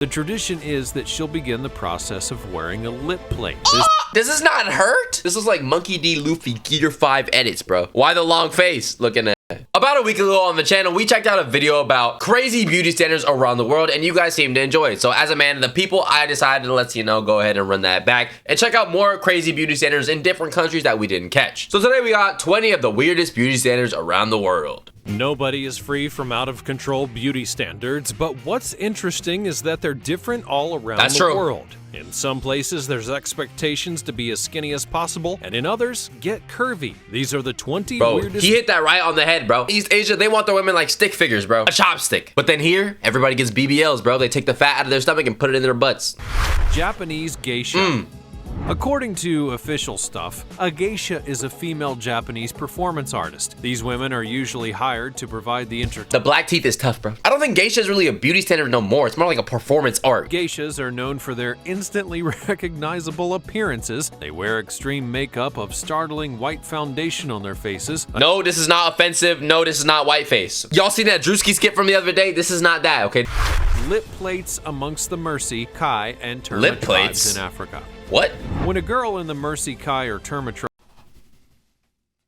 The tradition is that she'll begin the process of wearing a lip plate. Does this not hurt? This is like Monkey D. Luffy Gear 5 edits, bro. Why the long face? Looking at about a week ago on the channel, we checked out a video about crazy beauty standards around the world, and you guys seemed to enjoy it. So as a man of the people, I decided to let you know, go ahead and run that back and check out more crazy beauty standards in different countries that we didn't catch. So today we got 20 of the weirdest beauty standards around the world. Nobody is free from out-of-control beauty standards, but what's interesting is that they're different all around the world. In some places, there's expectations to be as skinny as possible, and in others, get curvy. These are the 20 weirdest... He hit that right on the head, bro. East Asia, they want their women like stick figures, bro. A chopstick. But then here, everybody gets BBLs, bro. They take the fat out of their stomach and put it in their butts. Japanese geisha. According to official stuff, a geisha is a female Japanese performance artist. These women are usually hired to provide the entertainment. The black teeth is tough, bro. I don't think geisha is really a beauty standard no more. It's more like a performance art. Geishas are known for their instantly recognizable appearances. They wear extreme makeup of startling white foundation on their faces. No, this is not offensive. No, this is not whiteface. Y'all seen that Drewski skit from the other day? This is not that, okay? Lip plates amongst the Mercy, Kai, and Terma tribes in Africa. What? When a girl in the Mercy, Kai, or Terma tribe...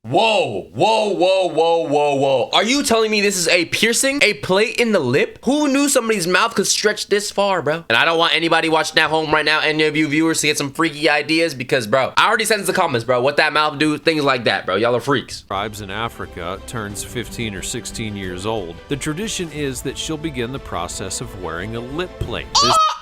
Whoa, whoa, whoa, whoa, whoa, whoa. Are you telling me this is a piercing? A plate in the lip? Who knew somebody's mouth could stretch this far, bro? And I don't want anybody watching at home right now, any of you viewers, to get some freaky ideas because, bro, I already said in the comments, bro, what that mouth do, things like that, bro. Y'all are freaks. Tribes in Africa turns 15 or 16 years old. The tradition is that she'll begin the process of wearing a lip plate.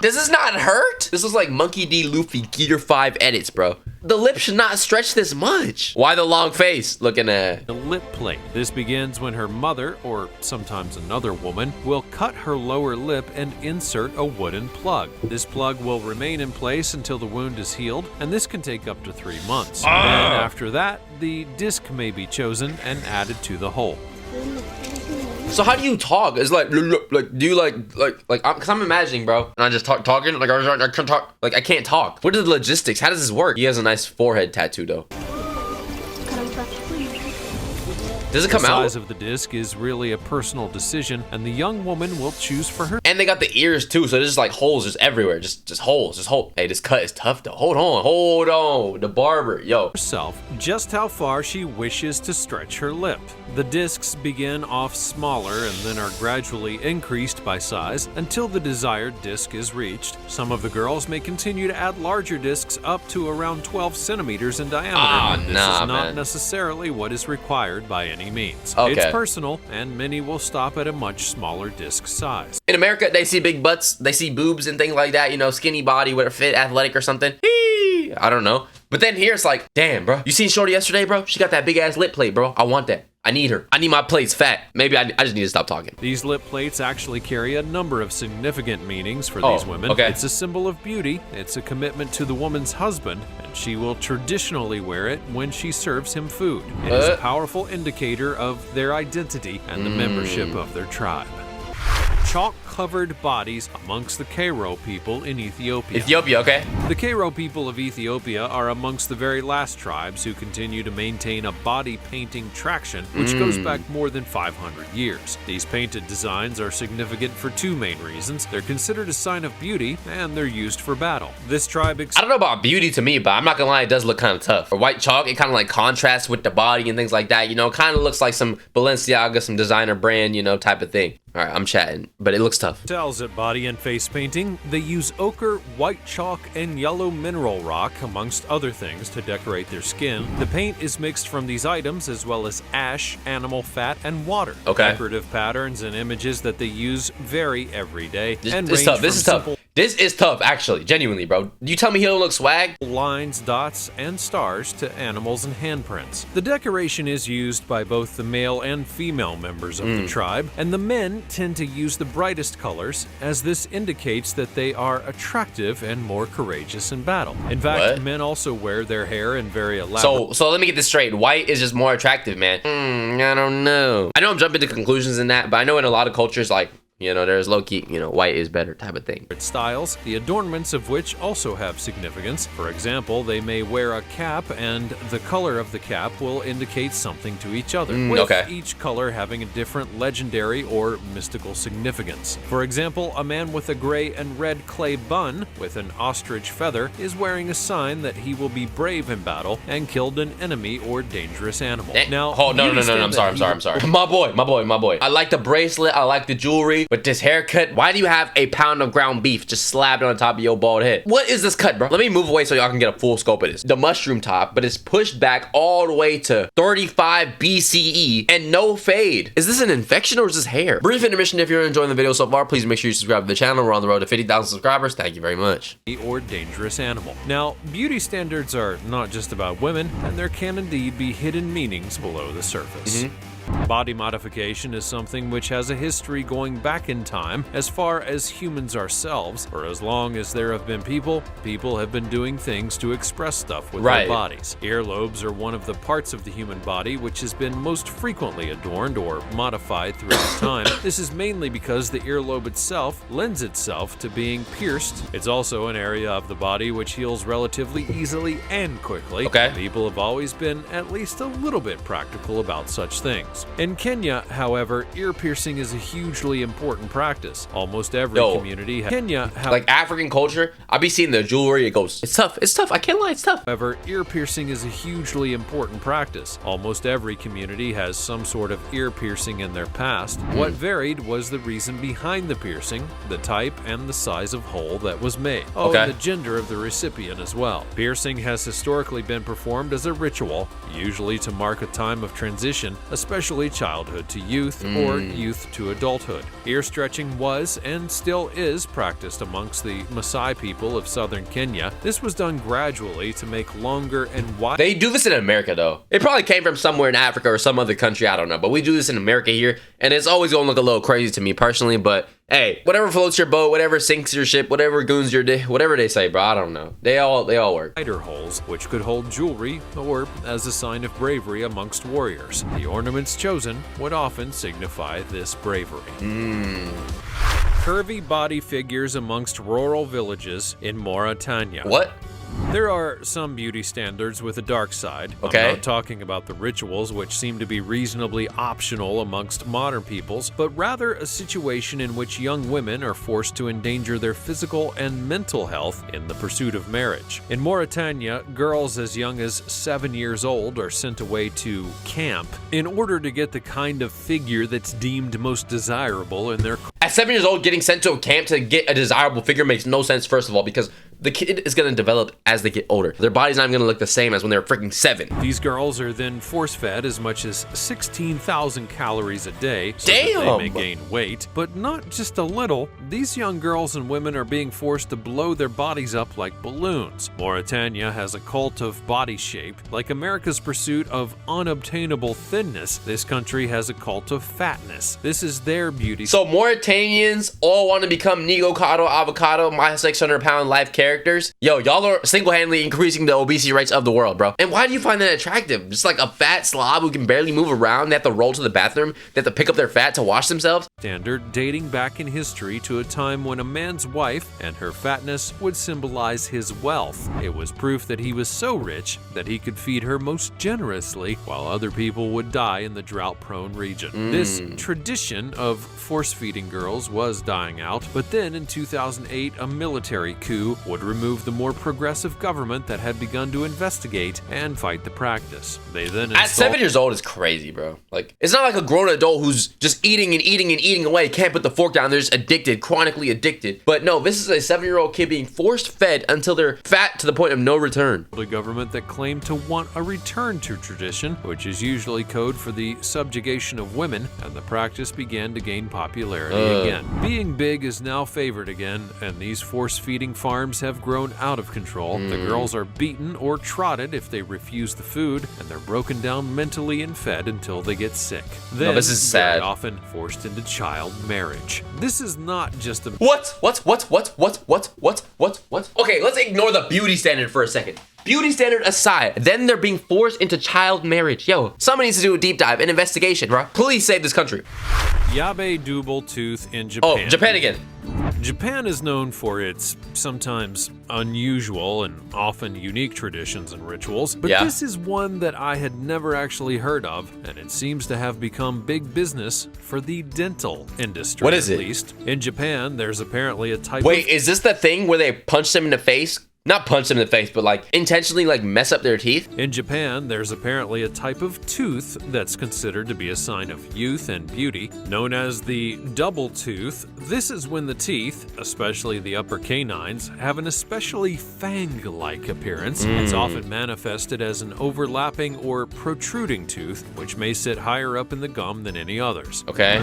Does this not hurt? This is like Monkey D. Luffy Gear 5 edits, bro. The lip should not stretch this much. Why the long face? Looking at the lip plate. This begins when her mother, or sometimes another woman, will cut her lower lip and insert a wooden plug. This plug will remain in place until the wound is healed, and this can take up to 3 months. Then after that, the disc may be chosen and added to the hole. So how do you talk? It's like do you like cause I'm imagining, bro, and I just talking like I can't talk, like I can't talk. What are the logistics? How does this work? He has a nice forehead tattoo though. Does it come out? The size of the disc is really a personal decision, and the young woman will choose for her. And they got the ears too, so there's just like holes just everywhere, just holes. Hey, this cut is tough though. Hold on. The barber, yo. Herself, just how far she wishes to stretch her lip. The discs begin off smaller and then are gradually increased by size until the desired disc is reached. Some of the girls may continue to add larger discs up to around 12 centimeters in diameter. This is not necessarily what is required by any means. It's personal, and many will stop at a much smaller disc size. In America, they see big butts, they see boobs and things like that, you know, skinny body with a fit, athletic or something. I don't know. But then here it's like, damn, bro. You seen Shorty yesterday, bro? She got that big ass lip plate, bro. I want that. I need her. I need my plates fat. Maybe I just need to stop talking. These lip plates actually carry a number of significant meanings for these women. It's a symbol of beauty, it's a commitment to the woman's husband, and she will traditionally wear it when she serves him food. It is a powerful indicator of their identity and the membership of their tribe. Chalk-covered bodies amongst the Karo people in Ethiopia. The Karo people of Ethiopia are amongst the very last tribes who continue to maintain a body painting tradition, which goes back more than 500 years. These painted designs are significant for two main reasons. They're considered a sign of beauty, and they're used for battle. This tribe... I don't know about beauty to me, but I'm not gonna lie, it does look kind of tough. For white chalk, it kind of like contrasts with the body and things like that, you know, kind of looks like some Balenciaga, some designer brand, you know, type of thing. All right, I'm chatting, but it looks tough. Tells at body and face painting, they use ochre, white chalk, and yellow mineral rock, amongst other things, to decorate their skin. The paint is mixed from these items, as well as ash, animal fat, and water. Decorative patterns and images that they use vary every day. This is tough. This is tough, actually. Genuinely, bro. You tell me he don't look swag? Lines, dots, and stars to animals and handprints. The decoration is used by both the male and female members of the tribe, and the men tend to use the brightest colors, as this indicates that they are attractive and more courageous in battle. In fact, men also wear their hair in very elaborate... So let me get this straight. White is just more attractive, man. I don't know. I know I'm jumping to conclusions in that, but I know in a lot of cultures, like, You know, there's low-key, you know, white is better type of thing. Styles, the adornments of which also have significance. For example, they may wear a cap and the color of the cap will indicate something to each other, with each color having a different legendary or mystical significance. For example, a man with a gray and red clay bun with an ostrich feather is wearing a sign that he will be brave in battle and killed an enemy or dangerous animal. Now, no, I'm sorry. My boy. I like the bracelet, I like the jewelry, but this haircut, why do you have a pound of ground beef just slapped on top of your bald head? What is this cut, bro? Let me move away so y'all can get a full scope of this. The mushroom top, but it's pushed back all the way to 35 BCE and no fade. Is this an infection or is this hair? Brief intermission. If you're enjoying the video so far, please make sure you subscribe to the channel. We're on the road to 50,000 subscribers. Thank you very much. Or dangerous animal. Now, beauty standards are not just about women, and there can indeed be hidden meanings below the surface. Body modification is something which has a history going back in time as far as humans ourselves. For as long as there have been people have been doing things to express stuff with their bodies. Earlobes are one of the parts of the human body which has been most frequently adorned or modified throughout time. This is mainly because the earlobe itself lends itself to being pierced. It's also an area of the body which heals relatively easily and quickly. People have always been at least a little bit practical about such things. In Kenya, however, ear piercing is a hugely important practice. Almost every community has like African culture, I be seeing the jewelry, it goes, it's tough, I can't lie, it's tough. However, ear piercing is a hugely important practice. Almost every community has some sort of ear piercing in their past. What varied was the reason behind the piercing, the type, and the size of hole that was made. And the gender of the recipient as well. Piercing has historically been performed as a ritual, usually to mark a time of transition, especially childhood to youth or youth to adulthood. Ear stretching was and still is practiced amongst the Maasai people of southern Kenya. This was done gradually to make longer and wide. They do this in America though. It probably came from somewhere in Africa or some other country, I don't know, but we do this in America here, and it's always gonna look a little crazy to me personally, but hey, whatever floats your boat, whatever sinks your ship, whatever goons your day, whatever they say, bro, I don't know. They all work. Wider holes, which could hold jewelry or as a sign of bravery amongst warriors. The ornaments chosen would often signify this bravery. Curvy body figures amongst rural villages in Mauritania. What? There are some beauty standards with a dark side. I'm not talking about the rituals, which seem to be reasonably optional amongst modern peoples, but rather a situation in which young women are forced to endanger their physical and mental health in the pursuit of marriage. In Mauritania, girls as young as 7 years old are sent away to camp in order to get the kind of figure that's deemed most desirable in their... At 7 years old, getting sent to a camp to get a desirable figure makes no sense, first of all, because the kid is going to develop as they get older. Their body's not even going to look the same as when they're freaking 7. These girls are then force-fed as much as 16,000 calories a day so that they may gain weight, but not just a little. These young girls and women are being forced to blow their bodies up like balloons. Mauritania has a cult of body shape. Like America's pursuit of unobtainable thinness, this country has a cult of fatness. This is their beauty. So Mauritanians all want to become Nigo, Karo, Avocado, my 600-pound life characters. Yo, y'all are single-handedly increasing the obesity rates of the world, bro. And why do you find that attractive? Just like a fat slob who can barely move around, they have to roll to the bathroom, they have to pick up their fat to wash themselves? Standard dating back in history to a time when a man's wife and her fatness would symbolize his wealth. It was proof that he was so rich that he could feed her most generously while other people would die in the drought-prone region. This tradition of force-feeding girls was dying out, but then in 2008, a military coup would remove the more progressive government that had begun to investigate and fight the practice. They then at 7 years old is crazy, bro. Like, it's not like a grown adult who's just eating and eating and eating away, can't put the fork down, they're just addicted, chronically addicted. But no, this is a 7-year-old kid being forced fed until they're fat to the point of no return. The government that claimed to want a return to tradition, which is usually code for the subjugation of women, and the practice began to gain popularity again. Being big is now favored again, and these force-feeding farms have grown out of control ritual. The girls are beaten or trotted if they refuse the food, and they're broken down mentally and fed until they get sick. Then, this is sad. Very often forced into child marriage. This is not just a... What? Okay, let's ignore the beauty standard for a second. Beauty standard aside, then they're being forced into child marriage. Yo, somebody needs to do a deep dive, an investigation, bro. Please save this country. Yabe double tooth in Japan. Oh, Japan again. Japan is known for its sometimes unusual and often unique traditions and rituals, but this is one that I had never actually heard of, and it seems to have become big business for the dental industry. What is it? At least. In Japan, there's apparently a type Wait, is this the thing where they punch them in the face? Not punch them in the face, but like intentionally like mess up their teeth? In Japan, there's apparently a type of tooth that's considered to be a sign of youth and beauty, known as the double tooth. This is when the teeth, especially the upper canines, have an especially fang-like appearance. It's often manifested as an overlapping or protruding tooth, which may sit higher up in the gum than any others. Okay.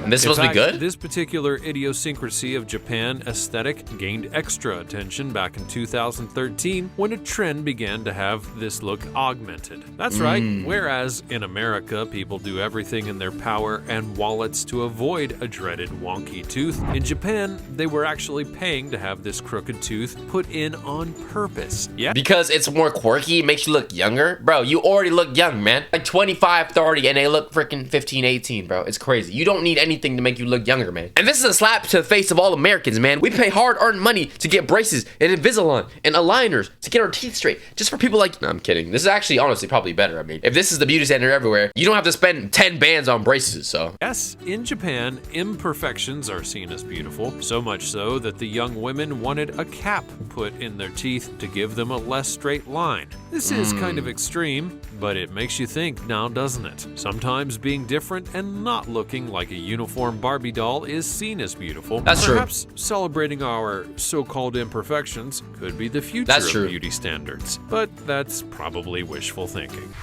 And this is supposed to be good? This particular idiosyncrasy of Japan aesthetic gained extra attention back in 2013 when a trend began to have this look augmented. That's right, whereas in America, people do everything in their power and wallets to avoid a dreaded wonky tooth, in Japan, they were actually paying to have this crooked tooth put in on purpose. Yeah. Because it's more quirky, it makes you look younger? Bro, you already look young, man. Like 25, 30, and they look freaking 15, 18, bro. It's crazy. You don't need anything to make you look younger, man. And this is a slap to the face of all Americans, man. We pay hard-earned money to get braces and Invisalign and aligners to get our teeth straight, just for people like... No, I'm kidding. This is actually, honestly, probably better. I mean, if this is the beauty standard everywhere, you don't have to spend 10 bands on braces, so... Yes, in Japan, imperfections are seen as beautiful, so much so that the young women wanted a cap put in their teeth to give them a less straight line. This is kind of extreme, but it makes you think now, doesn't it? Sometimes being different and not looking like a uniform Barbie doll is seen as beautiful. That's true. Perhaps celebrating our so-called imperfections could be the future of beauty standards, but that's probably wishful thinking.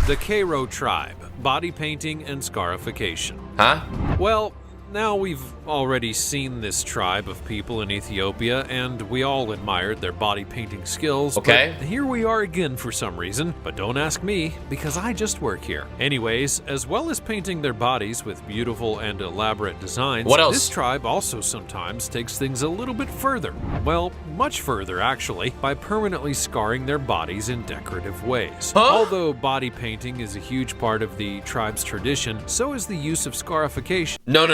The Karo tribe, body painting and scarification. Huh? Well, now we've already seen this tribe of people in Ethiopia, and we all admired their body painting skills. Okay. But here we are again for some reason, but don't ask me, because I just work here. Anyways, as well as painting their bodies with beautiful and elaborate designs, what else? This tribe also sometimes takes things a little bit further. Well, much further actually, by permanently scarring their bodies in decorative ways. Huh? Although body painting is a huge part of the tribe's tradition, so is the use of scarification. No.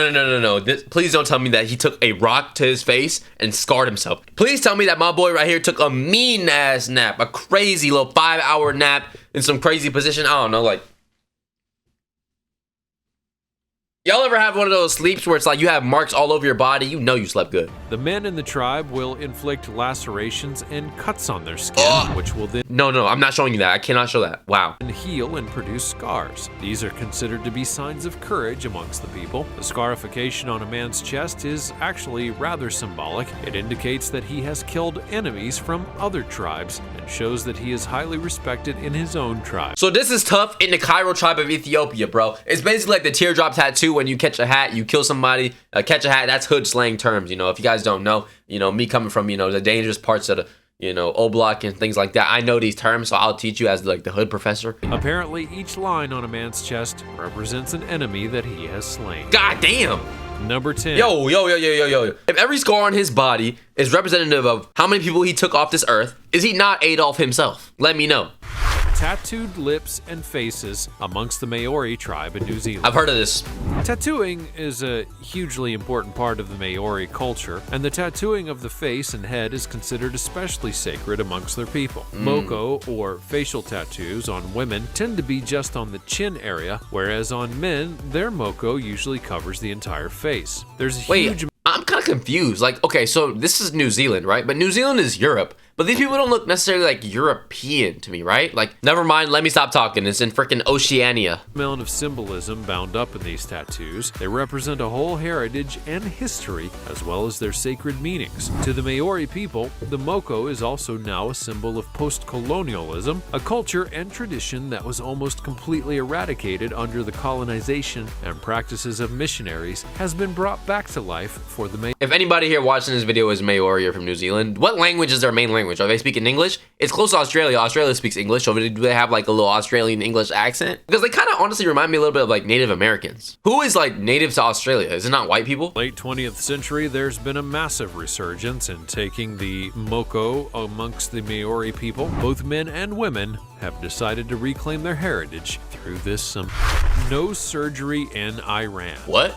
Please don't tell me that he took a rock to his face and scarred himself. Please tell me that my boy right here took a mean-ass nap, a crazy little 5-hour nap in some crazy position. I don't know, like... Y'all ever have one of those sleeps where it's like you have marks all over your body? You know you slept good. The men in the tribe will inflict lacerations and cuts on their skin, which will then No, I'm not showing you that. I cannot show that. Wow. heal and produce scars. These are considered to be signs of courage amongst the people. The scarification on a man's chest is actually rather symbolic. It indicates that he has killed enemies from other tribes and shows that he is highly respected in his own tribe. So this is tough in the Karo tribe of Ethiopia, bro. It's basically like the teardrop tattoo. When you catch a hat, you kill somebody. Catch a hat, that's hood slang terms. You know, if you guys don't know, you know, me coming from, you know, the dangerous parts of the, you know, O-Block and things like that. I know these terms, so I'll teach you as like the hood professor. Apparently, each line on a man's chest represents an enemy that he has slain. God damn. Number 10. Yo. If every scar on his body is representative of how many people he took off this earth, is he not Adolf himself? Let me know. Tattooed lips and faces amongst the Maori tribe in New Zealand. I've heard of this. Tattooing is a hugely important part of the Maori culture, and the tattooing of the face and head is considered especially sacred amongst their people. Moko, or facial tattoos, on women tend to be just on the chin area, whereas on men, their moko usually covers the entire face. There's a huge... I'm kind of confused. Like, okay, so this is New Zealand, right? But New Zealand is Europe. but these people don't look necessarily like European to me, right? Like, never mind, let me stop talking. It's in freaking Oceania. Amount of symbolism bound up in these tattoos. They represent a whole heritage and history, as well as their sacred meanings. To the Maori people, the moko is also now a symbol of post-colonialism, a culture and tradition that was almost completely eradicated under the colonization and practices of missionaries has been brought back to life for the Maori. If anybody here watching this video is Maori or from New Zealand, what language is their main language? Are they speaking English? It's close to Australia. Australia speaks English. So do they have like a little Australian English accent? Because they kind of honestly remind me a little bit of like Native Americans. Who is like native to Australia? Is it not white people? Late 20th century, there's been a massive resurgence in taking the moko amongst the Maori people. Both men and women have decided to reclaim their heritage through this nose surgery in Iran. What?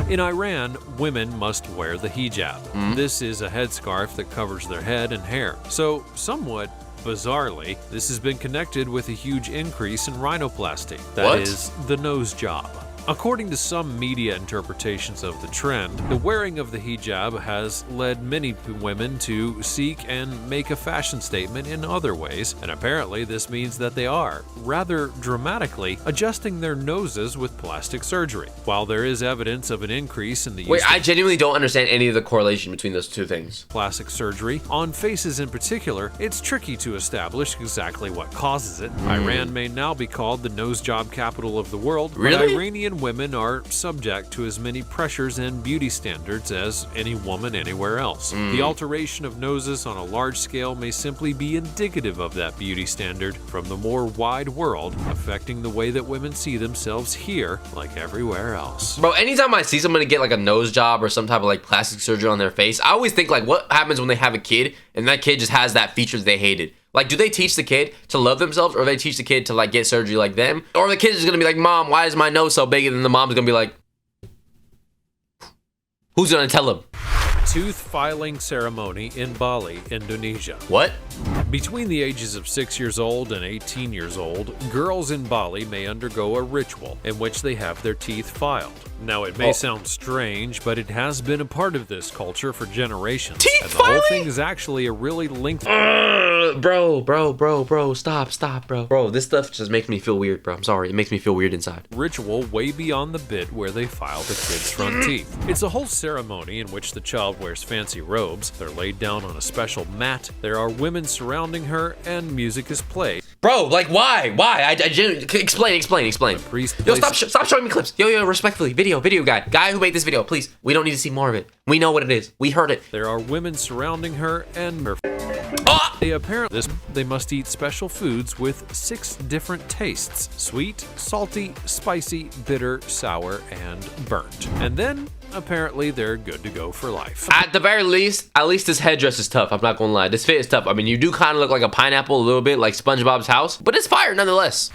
In Iran, women must wear the hijab. This is a headscarf that covers their head and hair. So, somewhat bizarrely, this has been connected with a huge increase in rhinoplasty. That is the nose job. According to some media interpretations of the trend, the wearing of the hijab has led many women to seek and make a fashion statement in other ways, and apparently this means that they are, rather dramatically, adjusting their noses with plastic surgery. While there is evidence of an increase in the use I genuinely don't understand any of the correlation between those two things. Plastic surgery, on faces in particular, it's tricky to establish exactly what causes it. Iran may now be called the nose job capital of the world, but Iranian women are subject to as many pressures and beauty standards as any woman anywhere else. The alteration of noses on a large scale may simply be indicative of that beauty standard from the more wide world, affecting the way that women see themselves here like everywhere else. Bro, anytime I see somebody get like a nose job or some type of like plastic surgery on their face, I always think like, what happens when they have a kid and that kid just has that feature they hated? Like, do they teach the kid to love themselves, or they teach the kid to like get surgery like them? Or the kid is gonna be like, Mom, why is my nose so big? And then the mom's gonna be like, who's gonna tell him? Tooth filing ceremony in Bali, Indonesia. What? Between the ages of 6 years old and 18 years old, girls in Bali may undergo a ritual in which they have their teeth filed. Now, it may sound strange, but it has been a part of this culture for generations. Teeth and the filing? whole thing is actually a really lengthy... Bro, stop, bro. Bro, this stuff just makes me feel weird, bro. I'm sorry, it makes me feel weird inside. Ritual way beyond the bit where they file the kid's front teeth. It's a whole ceremony in which the child wears fancy robes. They're laid down on a special mat. There are women surrounding her, and music is played. Bro, like, why? I genuinely... Explain. The priest Yo, stop showing me clips. Yo, respectfully. Video guy who made this video, please. We don't need to see more of it. We know what it is. We heard it. There are women surrounding her, and they must eat special foods with 6 different tastes: sweet, salty, spicy, bitter, sour, and burnt. And then apparently they're good to go for life. At the very least, this headdress is tough. I'm not gonna lie. This fit is tough. I mean, you do kind of look like a pineapple a little bit, like SpongeBob's house, but it's fire nonetheless.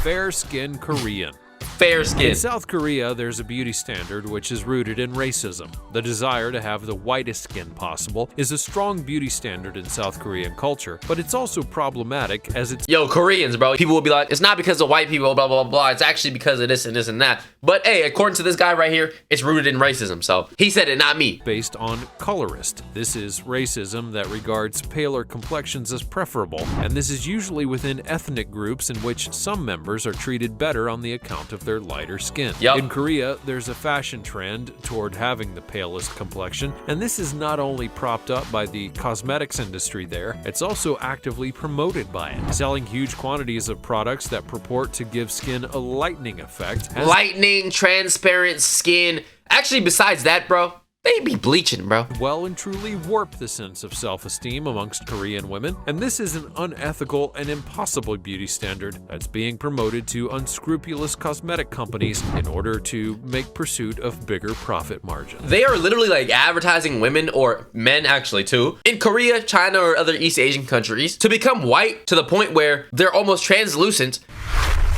Fair skin Korean. Fair skin. In South Korea, there's a beauty standard which is rooted in racism. The desire to have the whitest skin possible is a strong beauty standard in South Korean culture, but it's also problematic as it's... Yo, Koreans, bro. People will be like, it's not because of white people, blah, blah, blah. It's actually because of this and this and that. But hey, according to this guy right here, it's rooted in racism. So he said it, not me. Based on colorist. This is racism that regards paler complexions as preferable, and this is usually within ethnic groups in which some members are treated better on the account of their lighter skin. In Korea, there's a fashion trend toward having the palest complexion, and this is not only propped up by the cosmetics industry there, it's also actively promoted by it, selling huge quantities of products that purport to give skin a lightening effect. Lightning, transparent skin. Actually, besides that, bro, they be bleaching, bro. Well and truly warp the sense of self-esteem amongst Korean women, and this is an unethical and impossible beauty standard that's being promoted to unscrupulous cosmetic companies in order to make pursuit of bigger profit margins. They are literally like advertising women, or men actually too, in Korea, China, or other East Asian countries to become white to the point where they're almost translucent.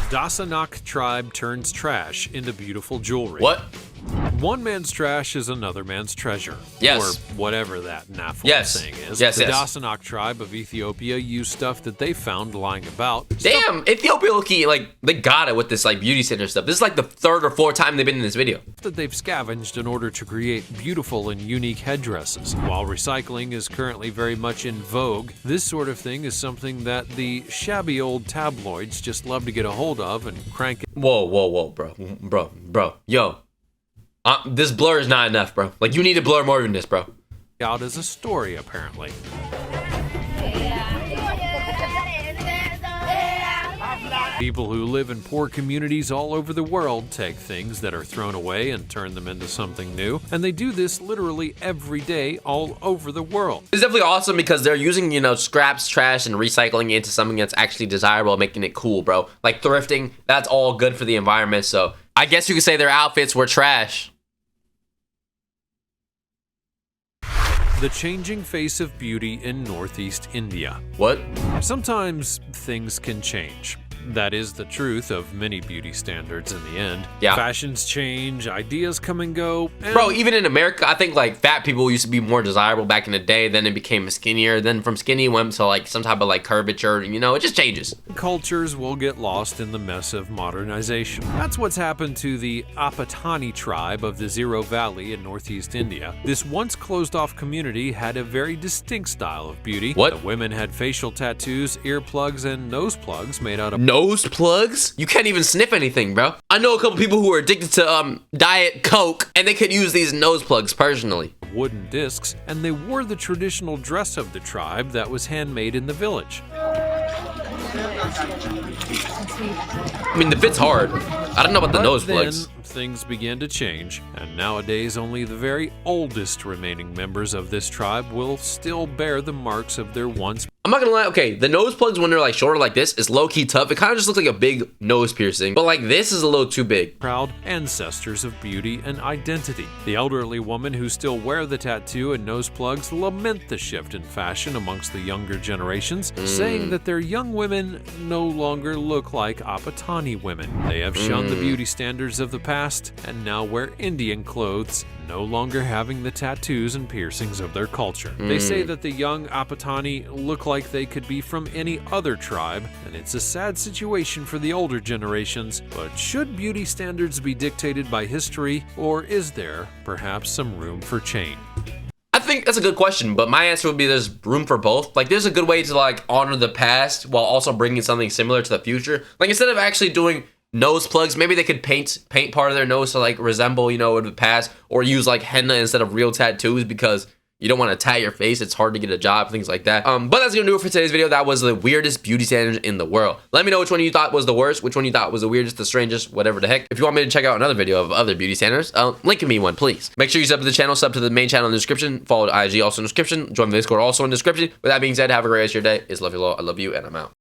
Dasanach tribe turns trash into beautiful jewelry. What? One man's trash is another man's treasure. Yes. Or whatever that naff saying is. Yes, the Dasanach tribe of Ethiopia used stuff that they found lying about. Damn, Ethiopia low-key, like, they got it with this, like, beauty center stuff. This is like the 3rd or 4th time they've been in this video. That they've scavenged in order to create beautiful and unique headdresses. While recycling is currently very much in vogue, this sort of thing is something that the shabby old tabloids just love to get a hold of and crank it. Whoa, bro. Yo. This blur is not enough, bro. Like, you need to blur more than this, bro. Out as a story, apparently. People who live in poor communities all over the world take things that are thrown away and turn them into something new, and they do this literally every day all over the world. It's definitely awesome because they're using, you know, scraps, trash, and recycling it into something that's actually desirable, making it cool, bro. Like thrifting, that's all good for the environment, so I guess you could say their outfits were trash. The changing face of beauty in Northeast India. What? Sometimes things can change. That is the truth of many beauty standards in the end. Yeah. Fashions change, ideas come and go. And bro, even in America, I think like fat people used to be more desirable back in the day. Then it became skinnier. Then from skinny went to like some type of like curvature. You know, it just changes. cultures will get lost in the mess of modernization. That's what's happened to the Apatani tribe of the Zero Valley in Northeast India. This once closed-off community had a very distinct style of beauty. What? The women had facial tattoos, earplugs, and nose plugs made out of nose plugs? You can't even sniff anything, bro. I know a couple people who are addicted to Diet Coke, and they could use these nose plugs personally. wooden discs, and they wore the traditional dress of the tribe that was handmade in the village. I mean, the fit's hard. I don't know about the nose then, plugs. Things began to change, and nowadays only the very oldest remaining members of this tribe will still bear the marks of their once. I'm not gonna lie, okay, the nose plugs when they're like shorter like this is low-key tough. It kind of just looks like a big nose piercing, but like this is a little too big. Proud ancestors of beauty and identity. The elderly women who still wear the tattoo and nose plugs lament the shift in fashion amongst the younger generations, saying that their young women no longer look like Apatani women. They have shunned the beauty standards of the past and now wear Indian clothes, no longer having the tattoos and piercings of their culture. They say that the young Apatani look like they could be from any other tribe, and it's a sad situation for the older generations. But should beauty standards be dictated by history, or is there perhaps some room for change? I think that's a good question, but my answer would be there's room for both. Like, there's a good way to like honor the past while also bringing something similar to the future. Like, instead of actually doing nose plugs, maybe they could paint part of their nose to like resemble, you know, the past, or use like henna instead of real tattoos because you don't want to tat your face. It's hard to get a job, things like that. But that's gonna do it for today's video. That was the weirdest beauty standards in the world. Let me know which one you thought was the worst, which one you thought was the weirdest, the strangest, whatever the heck. If you want me to check out another video of other beauty standards, link me one, please. Make sure you sub to the channel, sub to the main channel in the description, follow the IG also in the description, join the Discord also in the description. With that being said, have a great rest of your day. It's love you all, I love you, and I'm out.